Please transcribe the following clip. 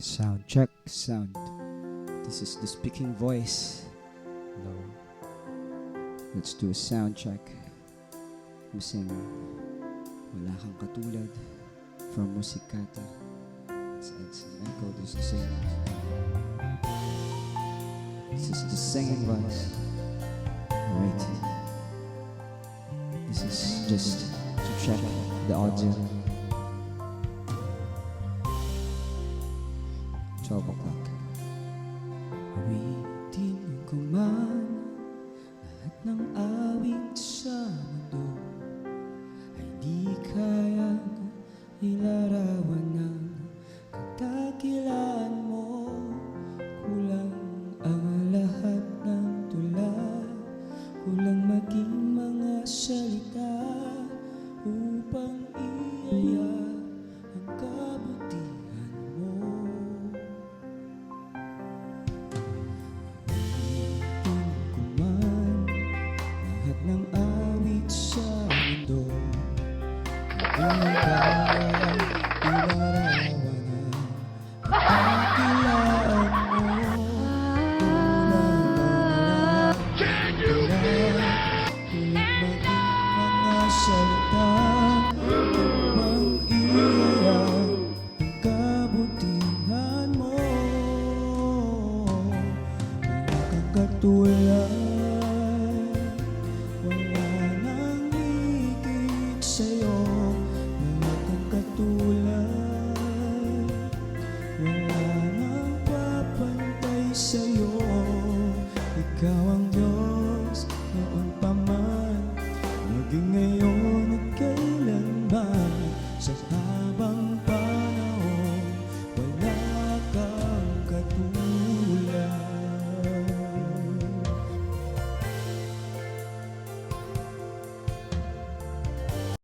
Sound check, sound. This is the speaking voice. Hello. Let's do a sound check. We sing Wala Kang Katulad from Musikata. It's Edson Echo. This is singing. This is the singing voice. Wait. This is just to check the audio. 12 o'clock. We